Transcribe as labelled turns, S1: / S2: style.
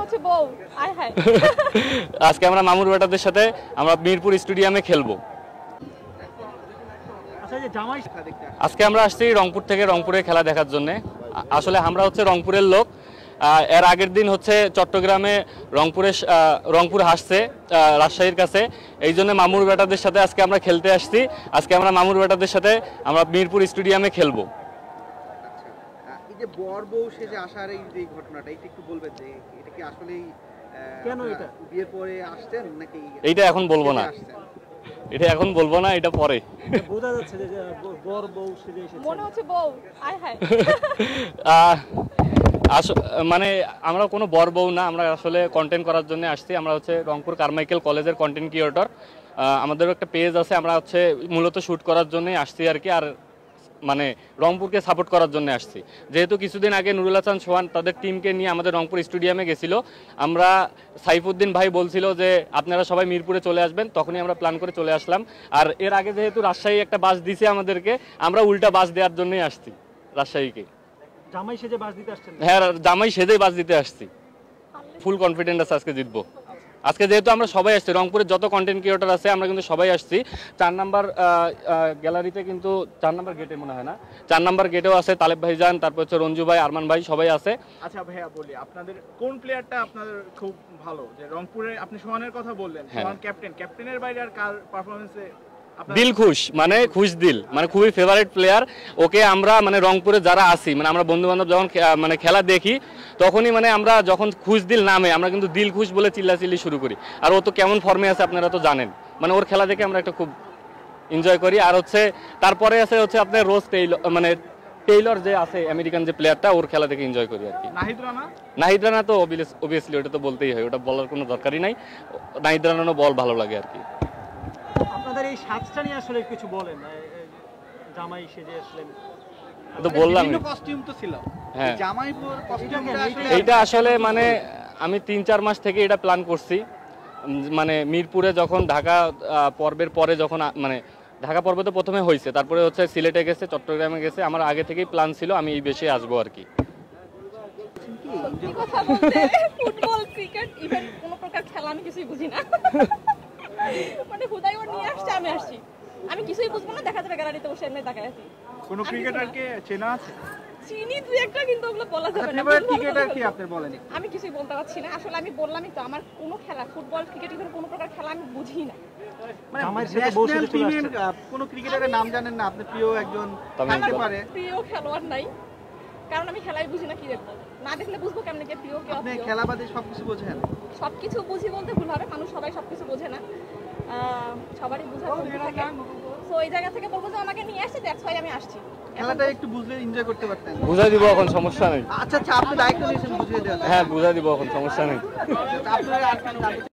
S1: হচ্ছে বউ আয় হায়
S2: আজকে আমরা মামুর বেটাদের সাথে আমরা মিরপুর স্টেডিয়ামে খেলবো। আজকে আমরা আসছি রংপুর থেকে, রংপুরে খেলা দেখার জন্য। আসলে আমরা হচ্ছে রংপুরের লোক। এর আগের দিন হচ্ছে চট্টগ্রামে রংপুর হাসছে রাজশাহীর কাছে, এই জন্য মামুর বেটাদের সাথে আজকে আমরা খেলতে আসছি। আজকে আমরা মামুর বেটাদের সাথে আমরা মিরপুর স্টেডিয়ামে খেলবো।
S3: এই যে বর বউ সেজে আসার এই যে ঘটনাটা, এটা একটু বলবেন যে এটা কি আসলেই কেন এটা বিয়ের পরে আসছেন নাকি?
S2: এইটা এখন বলবো না, এটা এখন বলবো না, এটা পরে।
S4: বোঝা যাচ্ছে যে বর বউ সেজে এসেছে,
S1: মনে হচ্ছে বউ আয় হায়
S2: মানে আমরা কোনো বর বউ না, আমরা আসলে কন্টেন্ট করার জন্য আসছি। আমরা হচ্ছে রংপুর কারমাইকেল কলেজের কন্টেন্ট ক্রিয়েটর, আমাদের একটা পেজ আছে, আমরা হচ্ছে মূলত শ্যুট করার জন্যই আসছি আর কি। আর মানে রংপুরকে সাপোর্ট করার জন্য আসছি, যেহেতু কিছুদিন আগে নুরুল হাসান সোহান তাদের টিমকে নিয়ে আমাদের রংপুর স্টেডিয়ামে গেছিল। আমরা সাইফুদ্দিন ভাই বলছিল যে আপনারা সবাই মিরপুরে চলে আসবেন, তখনই আমরা প্ল্যান করে চলে আসলাম। আর এর আগে যেহেতু রাজশাহী একটা বাস দিছে আমাদেরকে, আমরা উল্টা বাস দেওয়ার জন্যই আসছি রাজশাহীকে।
S4: জামাই সেজে বাস দিতে আসছেন?
S2: হ্যাঁ, জামাই সেজেই বাস দিতে আসছি। ফুল কনফিডেন্ট আছে আজকে জিতবো। আজকে যেহেতু আমরা সবাই আসছি, রংপুরের যত কন্টেন্ট ক্রিয়েটর আছে আমরা কিন্তু সবাই আসছি। 4 নাম্বার গ্যালারিতে কিন্তু 4 নাম্বার গেটে মনে হয় না, 4 নাম্বার গেটেও আছে তালেব ভাইজান, তারপর হচ্ছে রঞ্জু ভাই, আরমান ভাই, সবাই আছে।
S5: আচ্ছা ভাইয়া বলি, আপনাদের কোন প্লেয়ারটা আপনাদের খুব ভালো? যে রংপুরে আপনি সোহানের কথা বললেন, সোহান ক্যাপ্টেনের বাইরে আর কার পারফরম্যান্সে
S2: দিল খুশ, মানে খুশ দিল, মানে খুবই ফেভারিট প্লেয়ার। ওকে আমরা মানে রংপুরে যারা আসি, মানে আমরা বন্ধু বান্ধব যখন মানে খেলা দেখি, তখনই মানে আমরা যখন খুশ দিল নামে আমরা কিন্তু দিল খুশ বলে চিল্লাচিল্লি শুরু করি। আর ও তো কেমন ফর্মে আছে আপনারা তো জানেন, মানে ওর খেলা দেখে আমরা একটা খুব এনজয় করি। আর হচ্ছে তারপরে আছে হচ্ছে আপনার রোজ টেইলর, মানে টেইলর যে আছে আমেরিকান যে প্লেয়ারটা, ওর খেলা দেখে এনজয় করি আর কি। নাহিদ রানা তো অবভিয়াসলি ওটা তো বলতেই হয়, ওটা বলার কোনো দরকারই নাই। নাহিদ রানারও বল ভালো লাগে আর কি।
S4: আপনাদের এই সাজটা নিয়ে আসলে কিছু বলেন, জামাই সেজে আসলেন
S2: তো বললাম
S3: কস্টিউম তো ছিল,
S2: হ্যাঁ
S3: জামাইপুর কস্টিউমটা আসলে
S2: এইটা আসলে মানে আমি 3-4 মাস থেকে এটা প্ল্যান করছি। মানে মিরপুরে যখন ঢাকা পর্বের পরে যখন মানে ঢাকা পর্ব তো প্রথমে হয়েছে, তারপরে হচ্ছে সিলেটে গেছে, চট্টগ্রামে গেছে, আমার আগে থেকেই প্ল্যান ছিল আমি এই বেশি আসবো আর কি।
S1: সত্যি কথা বলতে ফুটবল ক্রিকেট ইভেন কোনো প্রকার খেলা আমি কিছুই বুঝি না মানে হুদাই ওর নিয়ে আসছে, আমি আসছি, আমি কিছুই বুঝবো না, দেখা যাবে গ্যালারিতে বসে এমনি তাকায় আছি।
S5: কোন ক্রিকেটারকে চেনা আছে?
S1: চিনি দুই একটা, কিন্তু ওগুলো বলা যাবে না।
S3: ফেভারিট ক্রিকেটার কি আপনি বলেন?
S1: আমি কিছুই বলতে পারছি না আসলে, আমি বললামই তো আমার কোনো খেলা ফুটবল ক্রিকেট ইভেন কোনো প্রকার খেলা আমি বুঝি না।
S3: মানে ন্যাশনাল টিমের কোন ক্রিকেটারের নাম জানেন না আপনি? প্রিয় একজন থাকতে পারে?
S1: প্রিয় খেলোয়াড় নাই, কারণ আমি খেলাই বুঝি না, কি দেখবো, না দেখলে বুঝবো কেমনে কে প্রিয় কে
S3: আপনি
S1: অপ্রিয়।
S3: খেলা বাদে সবকিছু বোঝেন? সবকিছু
S1: বুঝি বলতে ভুল হবে, মানুষ সবাই সবকিছু বোঝে না, সবারই বোঝা থাকে। সো এই জায়গা থেকে বলবো যে আমাকে নিয়ে আসছে, দ্যাটস হোয়াই আমি আসছি।
S3: খেলাটা একটু বুঝলে এনজয় করতে পারতেন।
S2: বুঝাই দিব এখন, সমস্যা নেই।
S3: আচ্ছা আপনি দায়িত্ব নিয়েছেন বুঝিয়ে দেওয়া।
S2: হ্যাঁ বুঝাই দিব এখন, সমস্যা নেই।
S3: আপনারা